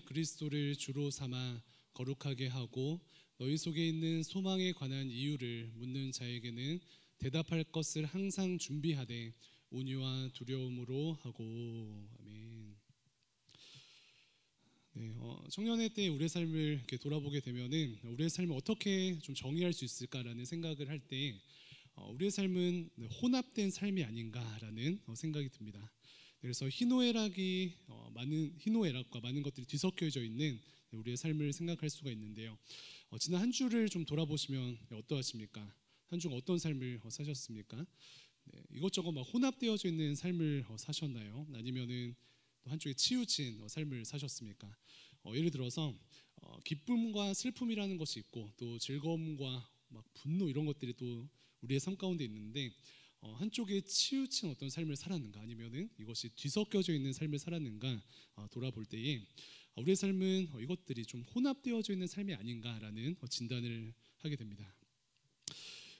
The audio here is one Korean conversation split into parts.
그리스도를 주로 삼아 거룩하게 하고 너희 속에 있는 소망에 관한 이유를 묻는 자에게는 대답할 것을 항상 준비하되 온유와 두려움으로 하고. 아멘. 네, 청년의 때 우리의 삶을 이렇게 돌아보게 되면은 우리의 삶을 어떻게 좀 정의할 수 있을까라는 생각을 할 때 우리의 삶은 혼합된 삶이 아닌가라는 생각이 듭니다. 그래서 희노애락과 많은 것들이 뒤섞여져 있는 우리의 삶을 생각할 수가 있는데요. 지난 한 주를 좀 돌아보시면 어떠하십니까? 한 주가 어떤 삶을 사셨습니까? 네, 이것저것 막 혼합되어져 있는 삶을 사셨나요? 아니면은 또 한쪽에 치우친 삶을 사셨습니까? 예를 들어서 기쁨과 슬픔이라는 것이 있고 또 즐거움과 막 분노 이런 것들이 또 우리의 삶 가운데 있는데 한쪽에 치우친 어떤 삶을 살았는가 아니면은 이것이 뒤섞여져 있는 삶을 살았는가 돌아볼 때에 우리의 삶은 이것들이 좀 혼합되어져 있는 삶이 아닌가라는 진단을 하게 됩니다.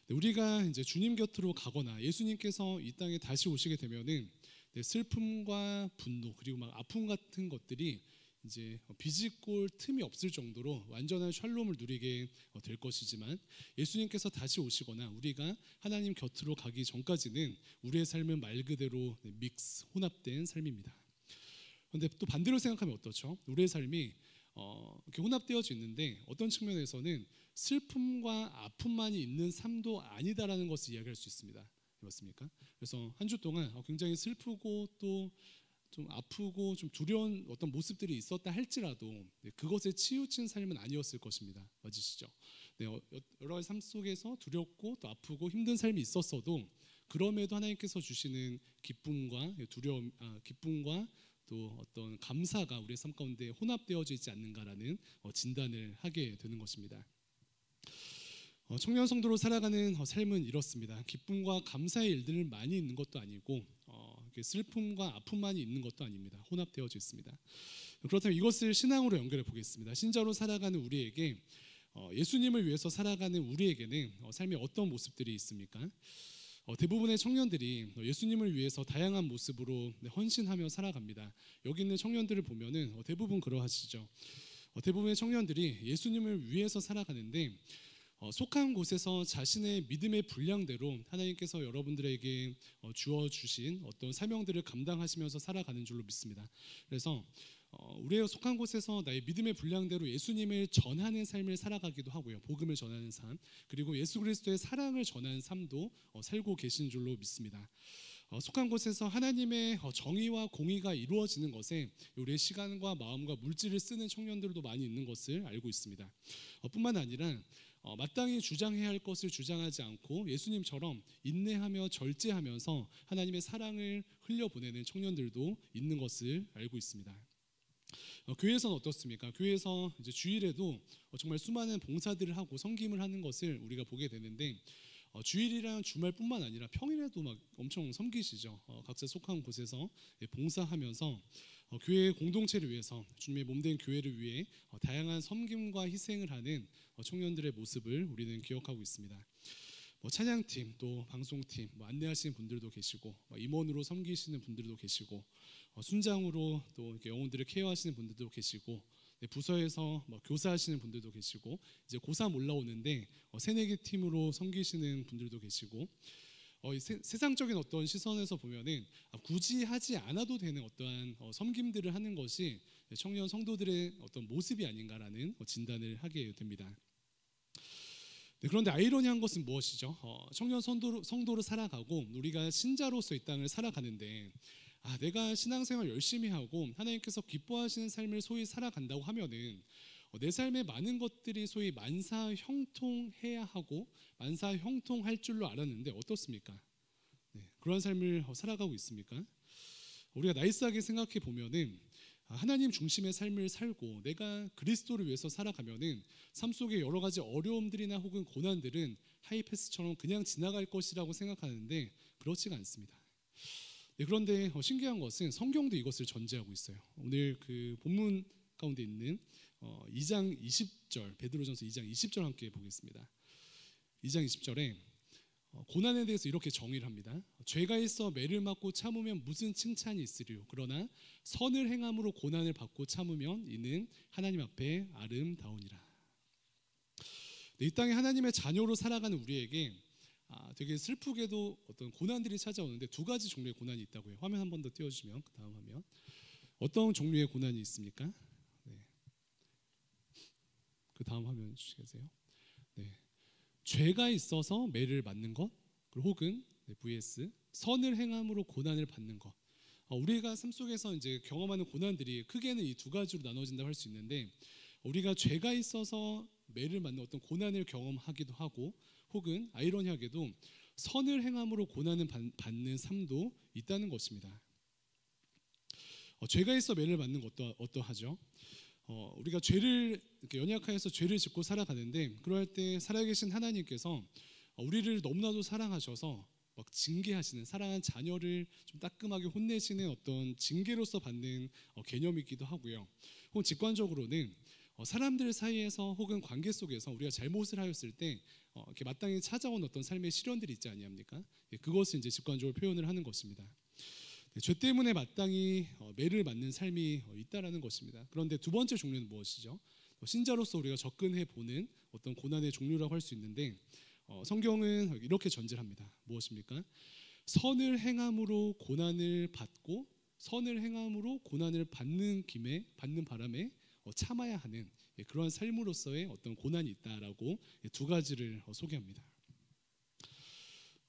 우리가 이제 주님 곁으로 가거나 예수님께서 이 땅에 다시 오시게 되면은 슬픔과 분노 그리고 막 아픔 같은 것들이 이제 비집골 틈이 없을 정도로 완전한 샬롬을 누리게 될 것이지만 예수님께서 다시 오시거나 우리가 하나님 곁으로 가기 전까지는 우리의 삶은 말 그대로 혼합된 삶입니다. 그런데 또 반대로 생각하면 어떻죠? 우리의 삶이 이렇게 혼합되어져 있는데 어떤 측면에서는 슬픔과 아픔만이 있는 삶도 아니다라는 것을 이야기할 수 있습니다. 맞습니까? 그래서 한 주 동안 굉장히 슬프고 또 좀 아프고 좀 두려운 어떤 모습들이 있었다 할지라도 그것에 치우친 삶은 아니었을 것입니다. 맞으시죠? 네, 여러 가지 삶 속에서 두렵고 또 아프고 힘든 삶이 있었어도 그럼에도 하나님께서 주시는 기쁨과 기쁨과 또 어떤 감사가 우리의 삶 가운데 혼합되어져 있지 않는가라는 진단을 하게 되는 것입니다. 청년 성도로 살아가는 삶은 이렇습니다. 기쁨과 감사의 일들은 많이 있는 것도 아니고 슬픔과 아픔만이 있는 것도 아닙니다. 혼합되어져 있습니다. 그렇다면 이것을 신앙으로 연결해 보겠습니다. 신자로 살아가는 우리에게 예수님을 위해서 살아가는 우리에게는 삶의 어떤 모습들이 있습니까? 대부분의 청년들이 예수님을 위해서 다양한 모습으로 헌신하며 살아갑니다. 여기 있는 청년들을 보면은 대부분 그러하시죠. 대부분의 청년들이 예수님을 위해서 살아가는데 속한 곳에서 자신의 믿음의 분량대로 하나님께서 여러분들에게 주어주신 어떤 사명들을 감당하시면서 살아가는 줄로 믿습니다. 그래서 우리의 속한 곳에서 나의 믿음의 분량대로 예수님을 전하는 삶을 살아가기도 하고요. 복음을 전하는 삶 그리고 예수 그리스도의 사랑을 전하는 삶도 살고 계신 줄로 믿습니다. 속한 곳에서 하나님의 정의와 공의가 이루어지는 것에 우리의 시간과 마음과 물질을 쓰는 청년들도 많이 있는 것을 알고 있습니다. 뿐만 아니라 마땅히 주장해야 할 것을 주장하지 않고 예수님처럼 인내하며 절제하면서 하나님의 사랑을 흘려보내는 청년들도 있는 것을 알고 있습니다. 교회에서는 어떻습니까? 교회에서 이제 주일에도 정말 수많은 봉사들을 하고 섬김을 하는 것을 우리가 보게 되는데 주일이랑 주말뿐만 아니라 평일에도 막 엄청 섬기시죠. 각자 속한 곳에서 봉사하면서 교회의 공동체를 위해서 주님의 몸된 교회를 위해 다양한 섬김과 희생을 하는 청년들의 모습을 우리는 기억하고 있습니다. 찬양팀 또 방송팀 안내하시는 분들도 계시고 임원으로 섬기시는 분들도 계시고 순장으로 또 이렇게 영혼들을 케어하시는 분들도 계시고 부서에서 교사하시는 분들도 계시고 이제 고3 올라오는데 새내기 팀으로 섬기시는 분들도 계시고 세상적인 어떤 시선에서 보면은 굳이 하지 않아도 되는 어떠한 섬김들을 하는 것이 청년 성도들의 어떤 모습이 아닌가라는 진단을 하게 됩니다. 그런데 아이러니한 것은 무엇이죠? 청년 성도로 살아가고 우리가 신자로서 이 땅을 살아가는데 내가 신앙생활 열심히 하고 하나님께서 기뻐하시는 삶을 소위 살아간다고 하면은 내 삶의 많은 것들이 소위 만사형통해야 하고 만사형통할 줄로 알았는데 어떻습니까? 그런 삶을 살아가고 있습니까? 우리가 나이스하게 생각해 보면은 하나님 중심의 삶을 살고 내가 그리스도를 위해서 살아가면은 삶 속에 여러 가지 어려움들이나 혹은 고난들은 하이패스처럼 그냥 지나갈 것이라고 생각하는데 그렇지가 않습니다. 그런데 신기한 것은 성경도 이것을 전제하고 있어요. 오늘 그 본문 가운데 있는 2장 20절 베드로전서 2장 20절 함께 보겠습니다. 2장 20절에 고난에 대해서 이렇게 정의를 합니다. 죄가 있어 매를 맞고 참으면 무슨 칭찬이 있으리요. 그러나 선을 행함으로 고난을 받고 참으면 이는 하나님 앞에 아름다우니라. 이 땅에 하나님의 자녀로 살아가는 우리에게 되게 슬프게도 어떤 고난들이 찾아오는데 두 가지 종류의 고난이 있다고 해요. 화면 한 번 더 띄워주시면 그 다음 화면. 어떤 종류의 고난이 있습니까? 네. 그 다음 화면 주시겠어요? 네. 죄가 있어서 매를 맞는 것, 그리고 혹은 vs 선을 행함으로 고난을 받는 것. 우리가 삶 속에서 이제 경험하는 고난들이 크게는 이 두 가지로 나눠진다고 할 수 있는데, 우리가 죄가 있어서 매를 맞는 어떤 고난을 경험하기도 하고, 혹은 아이러니하게도 선을 행함으로 고난을 받는 삶도 있다는 것입니다. 죄가 있어 매를 맞는 것도 어떠하죠? 우리가 죄를 이렇게 연약하여서 죄를 짓고 살아가는데, 그럴 때 살아계신 하나님께서 우리를 너무나도 사랑하셔서 막 징계하시는, 사랑한 자녀를 좀 따끔하게 혼내시는 어떤 징계로서 받는 개념이기도 하고요. 혹은 직관적으로는 사람들 사이에서 혹은 관계 속에서 우리가 잘못을 하였을 때 이렇게 마땅히 찾아온 어떤 삶의 시련들이 있지 아니합니까? 그것을 이제 직관적으로 표현을 하는 것입니다. 죄 때문에 마땅히 매를 맞는 삶이 있다라는 것입니다. 그런데 두 번째 종류는 무엇이죠? 신자로서 우리가 접근해 보는 어떤 고난의 종류라고 할 수 있는데, 성경은 이렇게 전제합니다. 무엇입니까? 선을 행함으로 고난을 받고 선을 행함으로 고난을 받는 바람에 참아야 하는 그러한 삶으로서의 어떤 고난이 있다라고 두 가지를 소개합니다.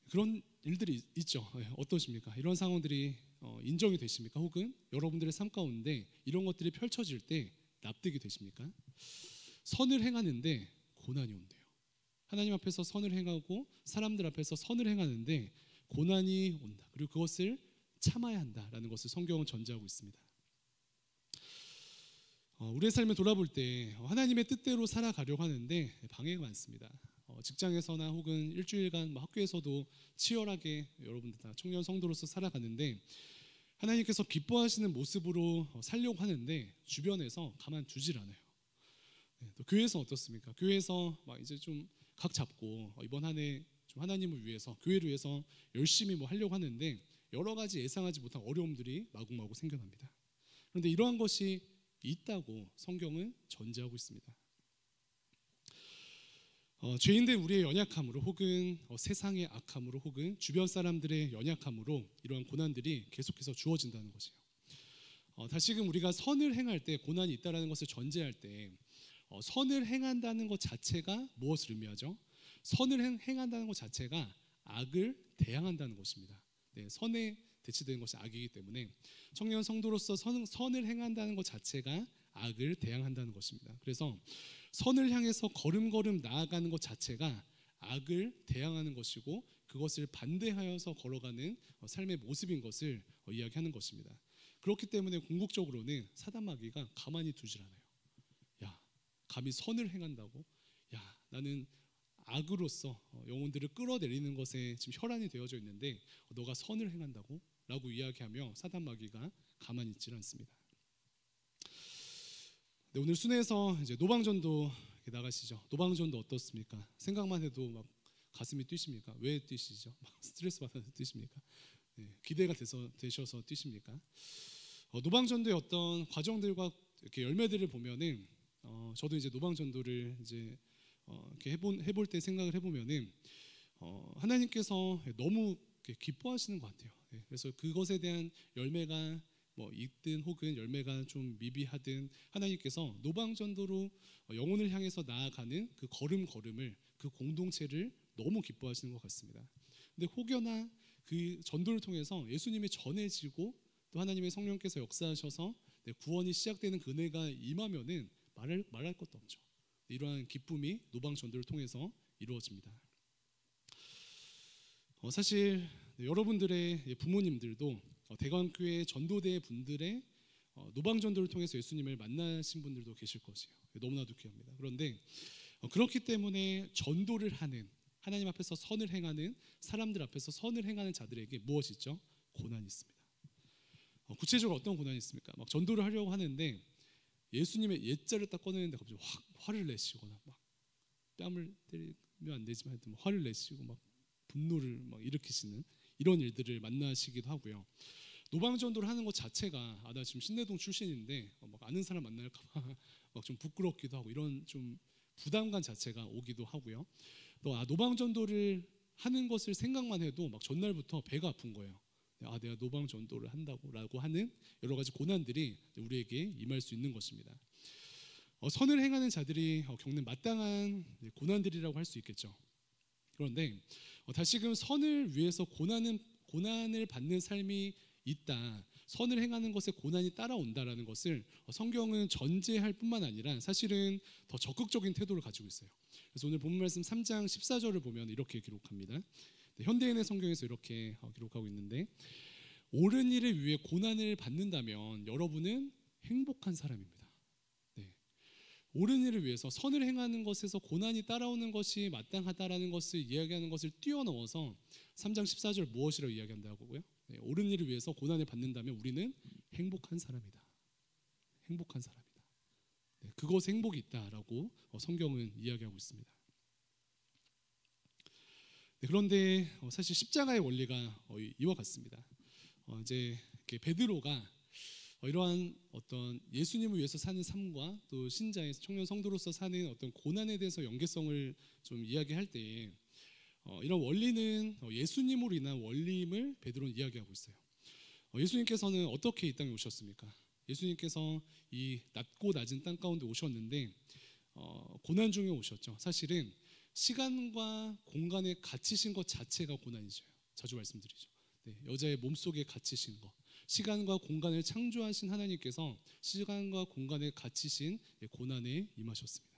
그런 일들이 있죠. 어떠십니까? 이런 상황들이 인정이 되십니까? 혹은 여러분들의 삶 가운데 이런 것들이 펼쳐질 때 납득이 되십니까? 선을 행하는데 고난이 온대요. 하나님 앞에서 선을 행하고 사람들 앞에서 선을 행하는데 고난이 온다. 그리고 그것을 참아야 한다라는 것을 성경은 전제하고 있습니다. 우리의 삶을 돌아볼 때 하나님의 뜻대로 살아가려고 하는데 방해가 많습니다. 직장에서나 혹은 일주일간 학교에서도 치열하게 여러분들 다 청년 성도로서 살아가는데, 하나님께서 기뻐하시는 모습으로 살려고 하는데 주변에서 가만두질 않아요. 또 교회에서 어떻습니까? 교회에서 막 이제 좀 각 잡고 이번 한 해 좀 하나님을 위해서, 교회를 위해서 열심히 뭐 하려고 하는데 여러 가지 예상하지 못한 어려움들이 마구마구 생겨납니다. 그런데 이러한 것이 있다고 성경은 전제하고 있습니다. 죄인된 우리의 연약함으로 혹은 세상의 악함으로 혹은 주변 사람들의 연약함으로 이러한 고난들이 계속해서 주어진다는 것이에요. 다시금 우리가 선을 행할 때 고난이 있다는 것을 전제할 때 선을 행한다는 것 자체가 무엇을 의미하죠? 선을 행한다는 것 자체가 악을 대항한다는 것입니다. 네, 선에 대치되는 것이 악이기 때문에 청년 성도로서 선을 행한다는 것 자체가 악을 대항한다는 것입니다. 그래서 선을 향해서 걸음걸음 나아가는 것 자체가 악을 대항하는 것이고, 그것을 반대하여서 걸어가는 삶의 모습인 것을 이야기하는 것입니다. 그렇기 때문에 궁극적으로는 사단 마귀가 가만히 두질 않아요. 야, 감히 선을 행한다고? 야, 나는 악으로서 영혼들을 끌어내리는 것에 지금 혈안이 되어져 있는데 너가 선을 행한다고? 라고 이야기하며 사단 마귀가 가만히 있질 않습니다. 네, 오늘 순회에서 이제 노방전도 나가시죠. 노방전도 어떻습니까? 생각만 해도 막 가슴이 뛰십니까? 왜 뛰시죠? 막 스트레스 받아서 뛰십니까? 네, 기대가 되셔서 뛰십니까? 노방전도의 어떤 과정들과 이렇게 열매들을 보면은 저도 이제 노방전도를 이제 이렇게 해볼 때 생각을 해보면은 하나님께서 너무 기뻐하시는 것 같아요. 네, 그래서 그것에 대한 열매가 뭐 있든 혹은 열매가 좀 미비하든 하나님께서 노방전도로 영혼을 향해서 나아가는 그 걸음걸음을, 그 공동체를 너무 기뻐하시는 것 같습니다. 근데 혹여나 그 전도를 통해서 예수님이 전해지고 또 하나님의 성령께서 역사하셔서 구원이 시작되는 그 은혜가 임하면은 말할 것도 없죠. 이러한 기쁨이 노방전도를 통해서 이루어집니다. 사실 여러분들의 부모님들도 대관교회 전도대 분들의 노방전도를 통해서 예수님을 만나신 분들도 계실 것이에요. 너무나도 귀합니다. 그런데 그렇기 때문에 전도를 하는, 하나님 앞에서 선을 행하는 사람들 앞에서 선을 행하는 자들에게 무엇이 있죠? 고난이 있습니다. 구체적으로 어떤 고난이 있습니까? 막 전도를 하려고 하는데 예수님의 옛자를 딱 꺼내는데 갑자기 확 화를 내시거나 막 뺨을 때리면 안 되지만 화를 내시고 막 분노를 막 일으키시는 이런 일들을 만나시기도 하고요. 노방전도를 하는 것 자체가 나 지금 신내동 출신인데 막 아는 사람 만날까봐 막 좀 부끄럽기도 하고 이런 좀 부담감 자체가 오기도 하고요. 또 노방전도를 하는 것을 생각만 해도 막 전날부터 배가 아픈 거예요. 내가 노방전도를 한다고라고 하는 여러 가지 고난들이 우리에게 임할 수 있는 것입니다. 선을 행하는 자들이 겪는 마땅한 고난들이라고 할 수 있겠죠. 그런데 다시금 선을 위해서 고난을 받는 삶이 있다. 선을 행하는 것에 고난이 따라온다라는 것을 성경은 전제할 뿐만 아니라 사실은 더 적극적인 태도를 가지고 있어요. 그래서 오늘 본문 말씀 3장 14절을 보면 이렇게 기록합니다. 현대인의 성경에서 이렇게 기록하고 있는데, 옳은 일을 위해 고난을 받는다면 여러분은 행복한 사람입니다. 네. 옳은 일을 위해서 선을 행하는 것에서 고난이 따라오는 것이 마땅하다라는 것을 이야기하는 것을 뛰어넘어서 3장 14절 무엇이라고 이야기한다고요? 네, 옳은 일을 위해서 고난을 받는다면 우리는 행복한 사람이다. 행복한 사람이다. 네, 그것에 행복이 있다라고 성경은 이야기하고 있습니다. 네, 그런데 사실 십자가의 원리가 이와 같습니다. 이제 베드로가 이러한 어떤 예수님을 위해서 사는 삶과 또 신자의 청년 성도로서 사는 어떤 고난에 대해서 연계성을 좀 이야기할 때 이런 원리는 예수님으로 인한 원리임을 베드로는 이야기하고 있어요. 예수님께서는 어떻게 이 땅에 오셨습니까? 예수님께서 이 낮고 낮은 땅 가운데 오셨는데 고난 중에 오셨죠. 사실은 시간과 공간에 갇히신 것 자체가 고난이죠. 자주 말씀드리죠. 네, 여자의 몸속에 갇히신 것, 시간과 공간을 창조하신 하나님께서 시간과 공간에 갇히신 고난에 임하셨습니다.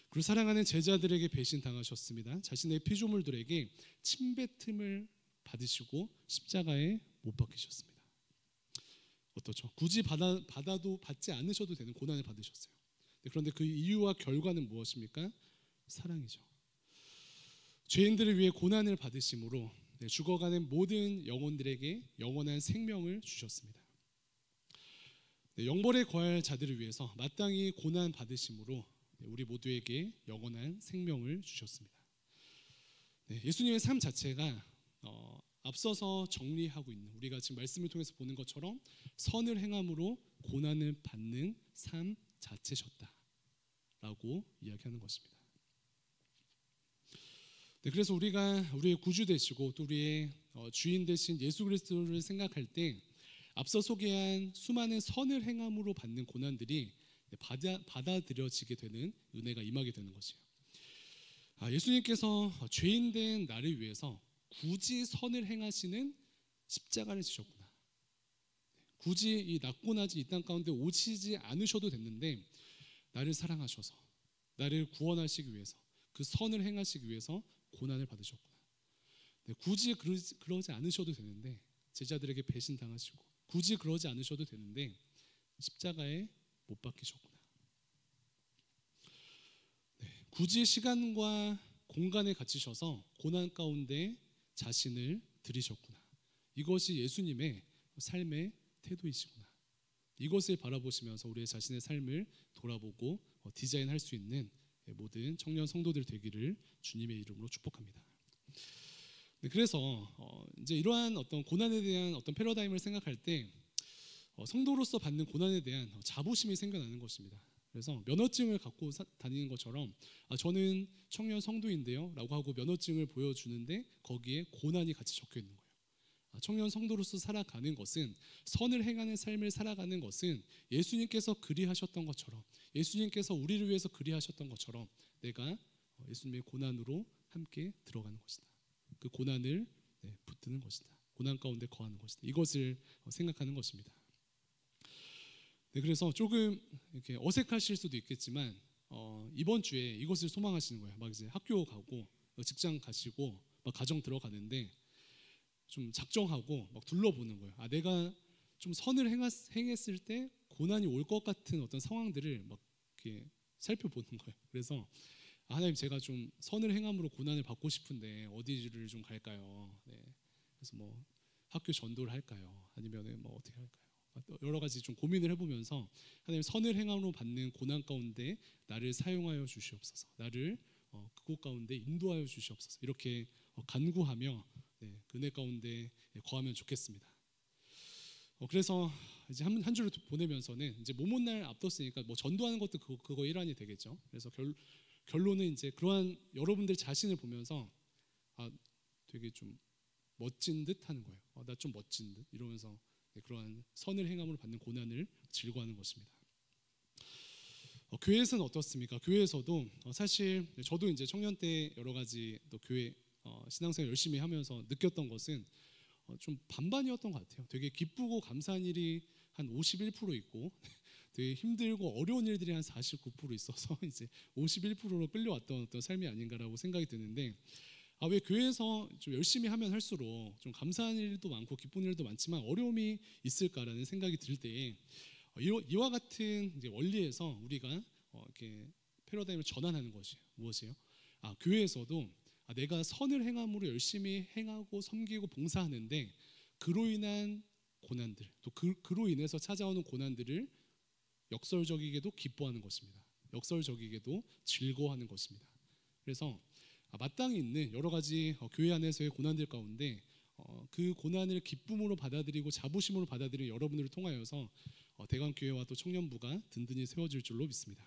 그리고 사랑하는 제자들에게 배신당하셨습니다. 자신의 피조물들에게 침뱉음을 받으시고 십자가에 못 박히셨습니다. 어떻죠? 굳이 받아도 받지 않으셔도 되는 고난을 받으셨어요. 그런데 그 이유와 결과는 무엇입니까? 사랑이죠. 죄인들을 위해 고난을 받으심으로 죽어가는 모든 영혼들에게 영원한 생명을 주셨습니다. 영벌에 거할 자들을 위해서 마땅히 고난 받으심으로 우리 모두에게 영원한 생명을 주셨습니다. 예수님의 삶 자체가 앞서서 정리하고 있는, 우리가 지금 말씀을 통해서 보는 것처럼 선을 행함으로 고난을 받는 삶 자체셨다라고 이야기하는 것입니다. 그래서 우리가 우리의 구주 되시고 또 우리의 주인 되신 예수 그리스도를 생각할 때 앞서 소개한 수많은 선을 행함으로 받는 고난들이 받아들여지게 되는 은혜가 임하게 되는 것이에요. 예수님께서 죄인된 나를 위해서 굳이 선을 행하시는 십자가를 지셨구나. 굳이 이 낮고 낮은 이 땅 가운데 오시지 않으셔도 됐는데 나를 사랑하셔서 나를 구원하시기 위해서 그 선을 행하시기 위해서 고난을 받으셨구나. 굳이 그러지 않으셔도 되는데 제자들에게 배신당하시고 굳이 그러지 않으셔도 되는데 십자가에 못 박히셨구나. 굳이 시간과 공간에 갇히셔서 고난 가운데 자신을 드리셨구나. 이것이 예수님의 삶의 태도이시구나. 이것을 바라보시면서 우리의 자신의 삶을 돌아보고 디자인할 수 있는 모든 청년 성도들 되기를 주님의 이름으로 축복합니다. 그래서 이제 이러한 어떤 고난에 대한 어떤 패러다임을 생각할 때 성도로서 받는 고난에 대한 자부심이 생겨나는 것입니다. 그래서 면허증을 갖고 다니는 것처럼 저는 청년 성도인데요 라고 하고 면허증을 보여주는데 거기에 고난이 같이 적혀 있는 거예요. 청년 성도로서 살아가는 것은, 선을 행하는 삶을 살아가는 것은 예수님께서 그리하셨던 것처럼, 예수님께서 우리를 위해서 그리하셨던 것처럼 내가 예수님의 고난으로 함께 들어가는 것이다. 그 고난을 붙드는 것이다. 고난 가운데 거하는 것이다. 이것을 생각하는 것입니다. 그래서 조금 이렇게 어색하실 수도 있겠지만 이번 주에 이것을 소망하시는 거예요. 막 이제 학교 가고 직장 가시고 막 가정 들어가는데 좀 작정하고 막 둘러보는 거예요. 내가 좀 선을 행했을 때 고난이 올 것 같은 어떤 상황들을 막 이렇게 살펴보는 거예요. 그래서 하나님, 제가 좀 선을 행함으로 고난을 받고 싶은데 어디를 좀 갈까요? 그래서 뭐 학교 전도를 할까요? 아니면 뭐 어떻게 할까요? 여러 가지 좀 고민을 해보면서 하나님, 선을 행함으로 받는 고난 가운데 나를 사용하여 주시옵소서. 나를 그곳 가운데 인도하여 주시옵소서. 이렇게 간구하며 그 은혜 가운데 거하면 좋겠습니다. 그래서 이제 한 주를 보내면서는 이제 모모날 앞뒀으니까 뭐 전도하는 것도 그거 일환이 되겠죠. 그래서 결론은 이제 그러한 여러분들 자신을 보면서 되게 좀 멋진 듯 하는 거예요. 나 좀 멋진 듯 이러면서 그러한 선을 행함으로 받는 고난을 즐거워하는 것입니다. 교회에서는 어떻습니까? 교회에서도 사실 저도 이제 청년 때 여러 가지 또 교회 신앙생활 열심히 하면서 느꼈던 것은 좀 반반이었던 것 같아요. 되게 기쁘고 감사한 일이 한 51% 있고 되게 힘들고 어려운 일들이 한 49% 있어서 이제 51%로 끌려왔던 어떤 삶이 아닌가라고 생각이 드는데 왜 교회에서 좀 열심히 하면 할수록 좀 감사한 일도 많고 기쁜 일도 많지만 어려움이 있을까라는 생각이 들 때 이와 같은 이제 원리에서 우리가 이렇게 패러다임을 전환하는 것이 무엇이에요? 교회에서도 내가 선을 행함으로 열심히 행하고 섬기고 봉사하는데 그로 인한 고난들 또 그로 인해서 찾아오는 고난들을 역설적이게도 기뻐하는 것입니다. 역설적이게도 즐거워하는 것입니다. 그래서 마땅히 있는 여러 가지 교회 안에서의 고난들 가운데 그 고난을 기쁨으로 받아들이고 자부심으로 받아들이는 여러분들을 통하여서 대관교회와 또 청년부가 든든히 세워질 줄로 믿습니다.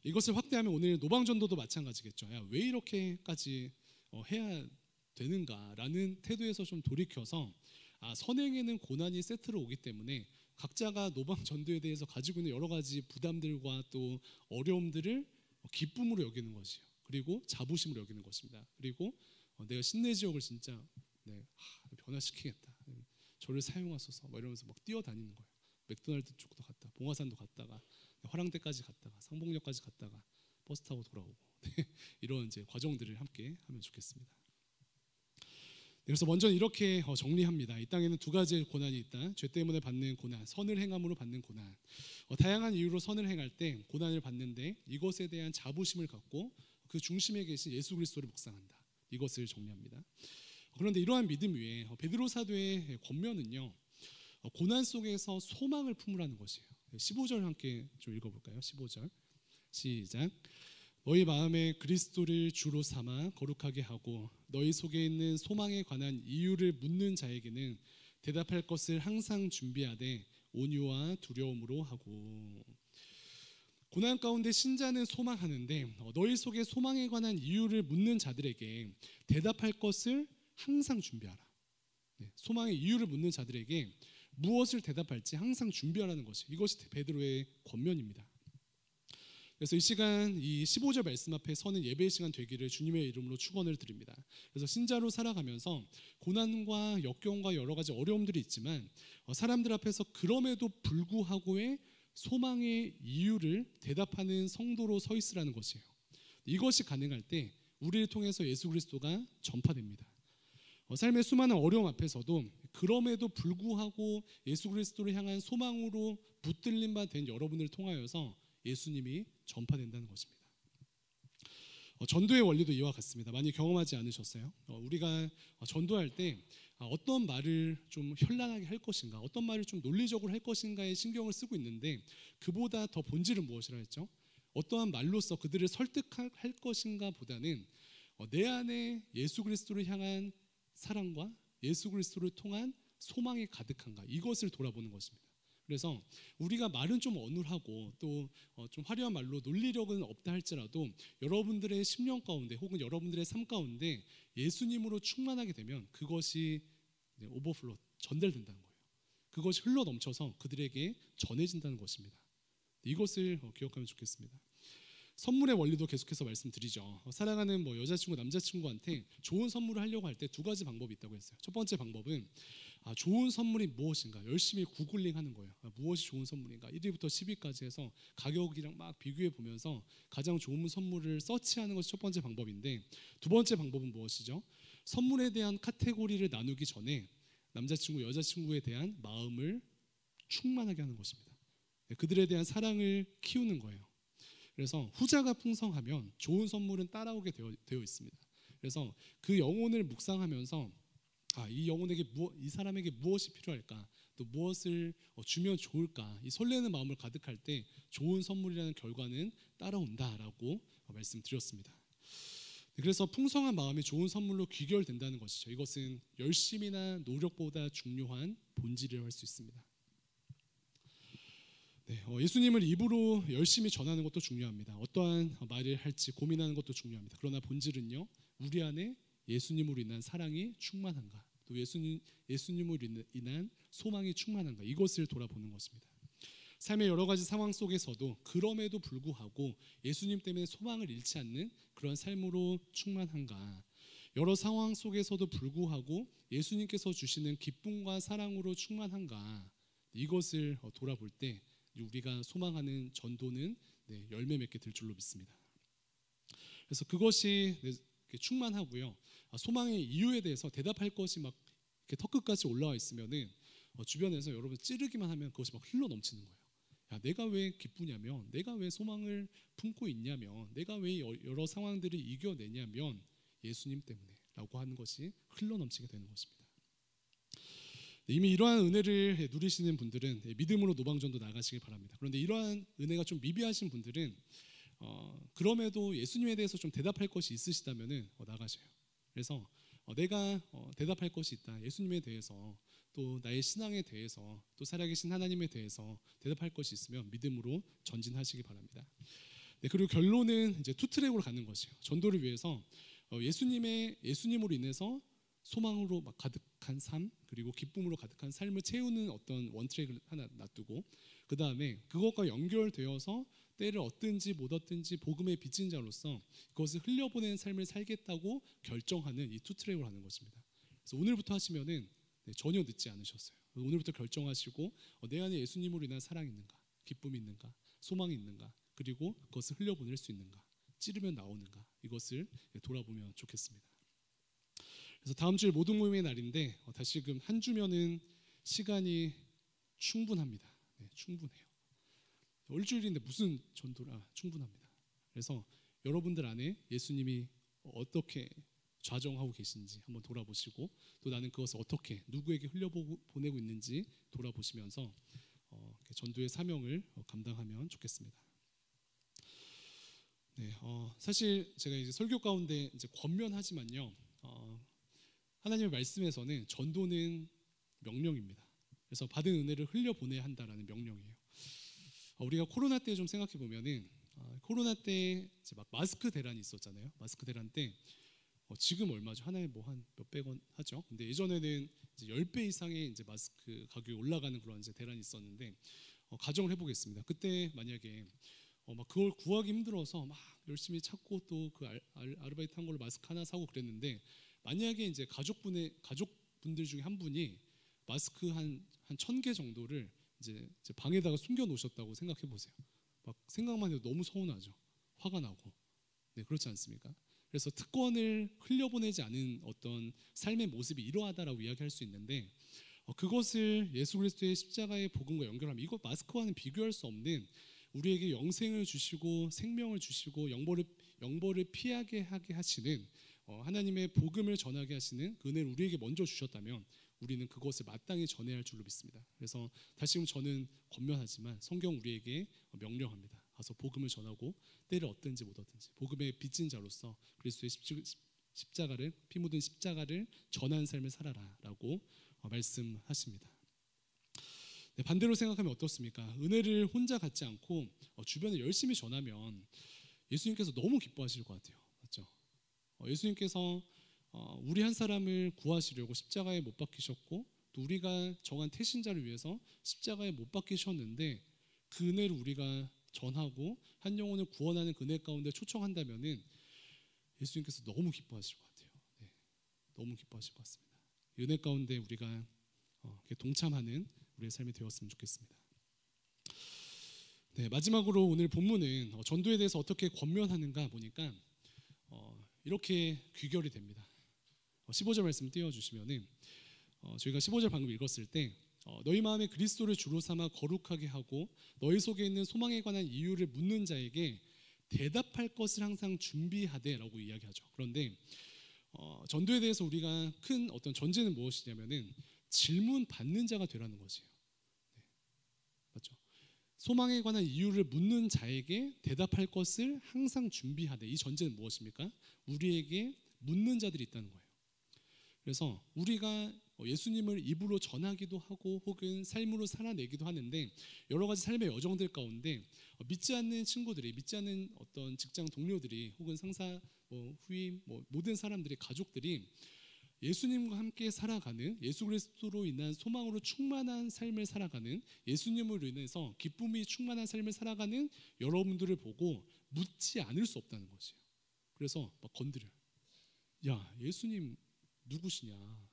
이것을 확대하면 오늘 노방전도도 마찬가지겠죠. 왜 이렇게까지 해야 되는가라는 태도에서 좀 돌이켜서 선행에는 고난이 세트로 오기 때문에 각자가 노방전도에 대해서 가지고 있는 여러 가지 부담들과 또 어려움들을 기쁨으로 여기는 것이요. 그리고 자부심으로 여기는 것입니다. 그리고 내가 신내 지역을 진짜 변화시키겠다. 저를 사용하소서 이러면서 막 뛰어다니는 거예요. 맥도날드 쪽도 갔다, 봉화산도 갔다가 화랑대까지 갔다가 상봉역까지 갔다가 버스 타고 돌아오고 이런 이제 과정들을 함께 하면 좋겠습니다. 그래서 먼저 이렇게 정리합니다. 이 땅에는 두 가지의 고난이 있다. 죄 때문에 받는 고난, 선을 행함으로 받는 고난. 다양한 이유로 선을 행할 때 고난을 받는데 이것에 대한 자부심을 갖고 그 중심에 계신 예수 그리스도를 묵상한다. 이것을 정리합니다. 그런데 이러한 믿음 위에 베드로 사도의 권면은요. 고난 속에서 소망을 품으라는 것이에요. 15절 함께 좀 읽어볼까요? 15절 시작. 너희 마음에 그리스도를 주로 삼아 거룩하게 하고 너희 속에 있는 소망에 관한 이유를 묻는 자에게는 대답할 것을 항상 준비하되 온유와 두려움으로 하고. 고난 가운데 신자는 소망하는데 너희 속에 소망에 관한 이유를 묻는 자들에게 대답할 것을 항상 준비하라. 소망의 이유를 묻는 자들에게 무엇을 대답할지 항상 준비하라는 것이 이것이 베드로의 권면입니다. 그래서 이 시간 이 15절 말씀 앞에 서는 예배의 시간 되기를 주님의 이름으로 축원을 드립니다. 그래서 신자로 살아가면서 고난과 역경과 여러 가지 어려움들이 있지만 사람들 앞에서 그럼에도 불구하고의 소망의 이유를 대답하는 성도로 서 있으라는 것이에요. 이것이 가능할 때 우리를 통해서 예수 그리스도가 전파됩니다. 삶의 수많은 어려움 앞에서도 그럼에도 불구하고 예수 그리스도를 향한 소망으로 붙들림 바 된 여러분을 통하여서 예수님이 전파된다는 것입니다. 전도의 원리도 이와 같습니다. 많이 경험하지 않으셨어요? 우리가 전도할 때 어떤 말을 좀 현란하게 할 것인가, 어떤 말을 좀 논리적으로 할 것인가에 신경을 쓰고 있는데 그보다 더 본질은 무엇이라 했죠? 어떠한 말로써 그들을 설득할 것인가 보다는 내 안에 예수 그리스도를 향한 사랑과 예수 그리스도를 통한 소망이 가득한가, 이것을 돌아보는 것입니다. 그래서 우리가 말은 좀 어눌하고 또 좀 화려한 말로 논리력은 없다 할지라도 여러분들의 심령 가운데 혹은 여러분들의 삶 가운데 예수님으로 충만하게 되면 그것이 오버플로 전달된다는 거예요. 그것이 흘러 넘쳐서 그들에게 전해진다는 것입니다. 이것을 기억하면 좋겠습니다. 선물의 원리도 계속해서 말씀드리죠. 사랑하는 여자친구, 남자친구한테 좋은 선물을 하려고 할 때 두 가지 방법이 있다고 했어요. 첫 번째 방법은 좋은 선물이 무엇인가 열심히 구글링하는 거예요. 무엇이 좋은 선물인가 1위부터 10위까지 해서 가격이랑 막 비교해 보면서 가장 좋은 선물을 서치하는 것이 첫 번째 방법인데, 두 번째 방법은 무엇이죠? 선물에 대한 카테고리를 나누기 전에 남자친구, 여자친구에 대한 마음을 충만하게 하는 것입니다. 그들에 대한 사랑을 키우는 거예요. 그래서 후자가 풍성하면 좋은 선물은 따라오게 되어 있습니다. 그래서 그 영혼을 묵상하면서 이 영혼에게 이 사람에게 무엇이 필요할까, 또 무엇을 주면 좋을까, 이 설레는 마음을 가득할 때 좋은 선물이라는 결과는 따라온다라고 말씀드렸습니다. 그래서 풍성한 마음이 좋은 선물로 귀결된다는 것이죠. 이것은 열심이나 노력보다 중요한 본질이라고 할 수 있습니다. 네, 예수님을 입으로 열심히 전하는 것도 중요합니다. 어떠한 말을 할지 고민하는 것도 중요합니다. 그러나 본질은요, 우리 안에 예수님으로 인한 사랑이 충만한가, 또 예수님으로 인한 소망이 충만한가, 이것을 돌아보는 것입니다. 삶의 여러 가지 상황 속에서도 그럼에도 불구하고 예수님 때문에 소망을 잃지 않는 그런 삶으로 충만한가, 여러 상황 속에서도 불구하고 예수님께서 주시는 기쁨과 사랑으로 충만한가, 이것을 돌아볼 때 우리가 소망하는 전도는 열매 맺게 될 줄로 믿습니다. 그래서 그것이 충만하고요, 소망의 이유에 대해서 대답할 것이 막 이렇게 턱끝까지 올라와 있으면은 주변에서 여러분 찌르기만 하면 그것이 막 흘러 넘치는 거예요. 야, 내가 왜 기쁘냐면, 내가 왜 소망을 품고 있냐면, 내가 왜 여러 상황들을 이겨내냐면 예수님 때문에라고 하는 것이 흘러 넘치게 되는 것입니다. 이미 이러한 은혜를 누리시는 분들은 믿음으로 노방전도 나가시길 바랍니다. 그런데 이러한 은혜가 좀 미비하신 분들은 그럼에도 예수님에 대해서 좀 대답할 것이 있으시다면 나가셔요. 그래서 내가 대답할 것이 있다, 예수님에 대해서, 또 나의 신앙에 대해서, 또 살아계신 하나님에 대해서 대답할 것이 있으면 믿음으로 전진하시기 바랍니다. 네, 그리고 결론은 이제 투 트랙으로 가는 것이에요. 전도를 위해서 예수님으로 인해서 소망으로 막 가득한 삶, 그리고 기쁨으로 가득한 삶을 채우는 어떤 원트랙을 하나 놔두고, 그 다음에 그것과 연결되어서 때를 얻든지 못 얻든지 복음의 빚진 자로서 그것을 흘려보내는 삶을 살겠다고 결정하는 이 투 트랙으로 하는 것입니다. 그래서 오늘부터 하시면은 전혀 늦지 않으셨어요. 오늘부터 결정하시고 내 안에 예수님으로 인한 사랑이 있는가, 기쁨이 있는가, 소망이 있는가, 그리고 그것을 흘려보낼 수 있는가, 찌르면 나오는가, 이것을 돌아보면 좋겠습니다. 그래서 다음 주에 모든 모임의 날인데 다시금 한 주면은 시간이 충분합니다. 충분해요. 일주일인데 무슨 전도라, 충분합니다. 그래서 여러분들 안에 예수님이 어떻게 좌정하고 계신지 한번 돌아보시고, 또 나는 그것을 어떻게 누구에게 흘려보내고 있는지 돌아보시면서 전도의 사명을 감당하면 좋겠습니다. 네, 사실 제가 이제 설교 가운데 이제 권면하지만요, 하나님의 말씀에서는 전도는 명령입니다. 그래서 받은 은혜를 흘려보내야 한다라는 명령이에요. 우리가 코로나 때 좀 생각해 보면은 코로나 때 이제 막 마스크 대란이 있었잖아요. 마스크 대란 때 지금 얼마죠? 하나에 뭐 한 몇백 원 하죠. 근데 예전에는 이제 10배 이상의 이제 마스크 가격이 올라가는 그런 이제 대란이 있었는데, 가정을 해보겠습니다. 그때 만약에 막 그걸 구하기 힘들어서 막 열심히 찾고 또 그 아르바이트 한 걸로 마스크 하나 사고 그랬는데, 만약에 이제 가족분들 중에 한 분이 마스크 한 1000개 정도를 이제 방에다가 숨겨 놓으셨다고 생각해 보세요. 막 생각만 해도 너무 서운하죠. 화가 나고. 네, 그렇지 않습니까? 그래서 특권을 흘려보내지 않은 어떤 삶의 모습이 이러하다라고 이야기할 수 있는데, 그것을 예수 그리스도의 십자가의 복음과 연결하면 이것 마스크와는 비교할 수 없는, 우리에게 영생을 주시고 생명을 주시고 영벌을 피하게 하게 하시는 하나님의 복음을 전하게 하시는 그 은혜를 우리에게 먼저 주셨다면 우리는 그것을 마땅히 전해야 할 줄로 믿습니다. 그래서 다시금 저는 권면하지만 성경 우리에게 명령합니다. 가서 복음을 전하고 때를 얻든지 못 얻든지 복음의 빚진 자로서 그리스도의 십자가를, 피 묻은 십자가를 전하는 삶을 살아라라고 말씀하십니다. 네, 반대로 생각하면 어떻습니까? 은혜를 혼자 갖지 않고 주변에 열심히 전하면 예수님께서 너무 기뻐하실 것 같아요. 맞죠? 예수님께서 우리 한 사람을 구하시려고 십자가에 못 박히셨고, 또 우리가 정한 태신자를 위해서 십자가에 못 박히셨는데 그 은혜를 우리가 전하고 한 영혼을 구원하는 그 은혜 가운데 초청한다면은 예수님께서 너무 기뻐하실 것 같아요. 네, 너무 기뻐하실 것 같습니다. 은혜 가운데 우리가 동참하는 우리의 삶이 되었으면 좋겠습니다. 네, 마지막으로 오늘 본문은 전도에 대해서 어떻게 권면하는가 보니까 이렇게 귀결이 됩니다. 15절 말씀 띄워주시면은 저희가 15절 방금 읽었을 때 너희 마음에 그리스도를 주로 삼아 거룩하게 하고 너희 속에 있는 소망에 관한 이유를 묻는 자에게 대답할 것을 항상 준비하되라고 이야기하죠. 그런데 전도에 대해서 우리가 큰 어떤 전제는 무엇이냐면은 질문 받는 자가 되라는 것이에요. 네, 맞죠? 소망에 관한 이유를 묻는 자에게 대답할 것을 항상 준비하되, 이 전제는 무엇입니까? 우리에게 묻는 자들이 있다는 거예요. 그래서 우리가 예수님을 입으로 전하기도 하고 혹은 삶으로 살아내기도 하는데, 여러 가지 삶의 여정들 가운데 믿지 않는 친구들이, 믿지 않는 어떤 직장 동료들이 혹은 상사, 후임, 모든 사람들이, 가족들이 예수님과 함께 살아가는, 예수 그리스도로 인한 소망으로 충만한 삶을 살아가는, 예수님으로 인해서 기쁨이 충만한 삶을 살아가는 여러분들을 보고 묻지 않을 수 없다는 것이에요. 그래서 막 건드려요. 야, 예수님 누구시냐?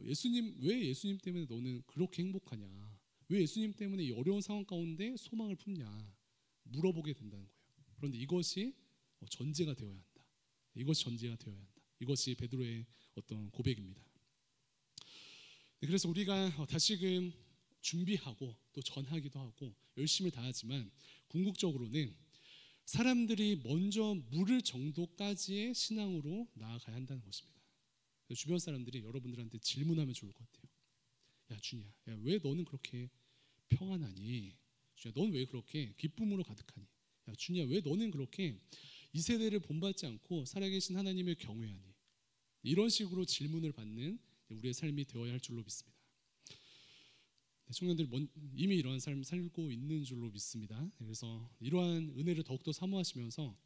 예수님, 왜 예수님 때문에 너는 그렇게 행복하냐? 왜 예수님 때문에 이 어려운 상황 가운데 소망을 품냐? 물어보게 된다는 거예요. 그런데 이것이 전제가 되어야 한다. 이것이 전제가 되어야 한다. 이것이 베드로의 어떤 고백입니다. 그래서 우리가 다시금 준비하고 또 전하기도 하고 열심히 다하지만, 궁극적으로는 사람들이 먼저 물을 정도까지의 신앙으로 나아가야 한다는 것입니다. 주변 사람들이 여러분들한테 질문하면 좋을 것 같아요. 야, 준이야, 야, 왜 너는 그렇게 평안하니? 준이야, 너는 왜 그렇게 기쁨으로 가득하니? 야, 준이야, 왜 너는 그렇게 이 세대를 본받지 않고 살아계신 하나님을 경외하니? 이런 식으로 질문을 받는 우리의 삶이 되어야 할 줄로 믿습니다. 청년들 이미 이러한 삶을 살고 있는 줄로 믿습니다. 그래서 이러한 은혜를 더욱더 사모하시면서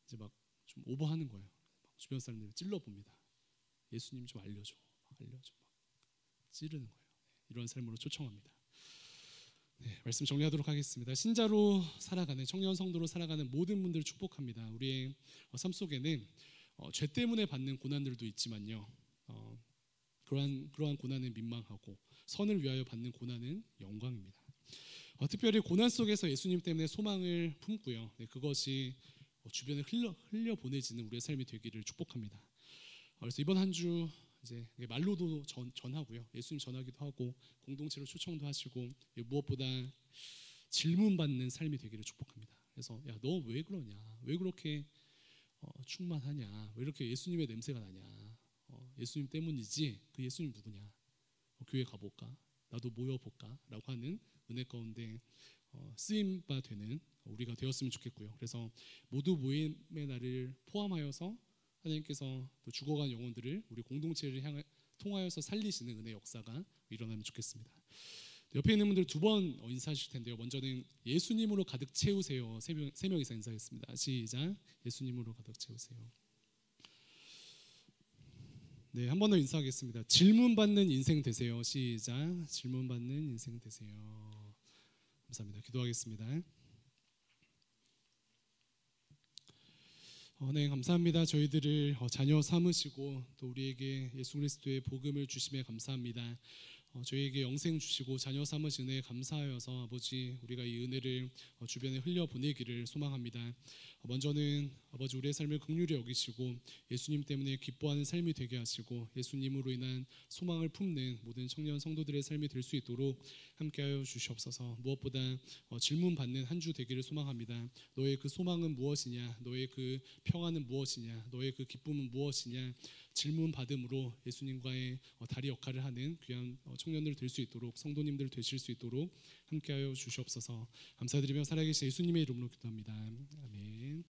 이제 막 좀 오버하는 거예요. 주변 사람들을 찔러 봅니다. 예수님 좀 알려줘, 알려줘, 막 찌르는 거예요. 이런 삶으로 초청합니다. 말씀 정리하도록 하겠습니다. 신자로 살아가는, 청년 성도로 살아가는 모든 분들을 축복합니다. 우리의 삶 속에는 죄 때문에 받는 고난들도 있지만요, 그러한 고난은 민망하고 선을 위하여 받는 고난은 영광입니다. 특별히 고난 속에서 예수님 때문에 소망을 품고요, 그것이 주변에 흘려 보내지는 우리의 삶이 되기를 축복합니다. 그래서 이번 한 주 이제 말로도 전하고요, 예수님 전하기도 하고 공동체로 초청도 하시고, 무엇보다 질문받는 삶이 되기를 축복합니다. 그래서 야, 너 왜 그러냐? 왜 그렇게 충만하냐? 왜 이렇게 예수님의 냄새가 나냐? 예수님 때문이지. 그 예수님 누구냐? 교회 가볼까? 나도 모여볼까? 라고 하는 은혜 가운데 쓰임바 되는 우리가 되었으면 좋겠고요. 그래서 모두 모임의 날을 포함하여서 하나님께서 또 죽어간 영혼들을 우리 공동체를 통하여서 살리시는 은혜 역사가 일어나면 좋겠습니다. 옆에 있는 분들 두 번 인사하실 텐데요. 먼저는 예수님으로 가득 채우세요. 세 명 이상 인사하겠습니다. 시작. 예수님으로 가득 채우세요. 네, 한 번 더 인사하겠습니다. 질문 받는 인생 되세요. 시작. 질문 받는 인생 되세요. 감사합니다. 기도하겠습니다. 네, 감사합니다. 저희들을 자녀 삼으시고 또 우리에게 예수 그리스도의 복음을 주심에 감사합니다. 저희에게 영생 주시고 자녀 삼으신 은혜에 감사하여서 아버지, 우리가 이 은혜를 주변에 흘려보내기를 소망합니다. 먼저는 아버지, 우리의 삶을 긍휼히 여기시고 예수님 때문에 기뻐하는 삶이 되게 하시고 예수님으로 인한 소망을 품는 모든 청년 성도들의 삶이 될 수 있도록 함께하여 주시옵소서. 무엇보다 질문받는 한 주 되기를 소망합니다. 너의 그 소망은 무엇이냐? 너의 그 평안은 무엇이냐? 너의 그 기쁨은 무엇이냐? 질문 받음으로 예수님과의 다리 역할을 하는 귀한 청년들 될 수 있도록, 성도님들 되실 수 있도록 함께하여 주시옵소서. 감사드리며 살아계신 예수님의 이름으로 기도합니다. 아멘.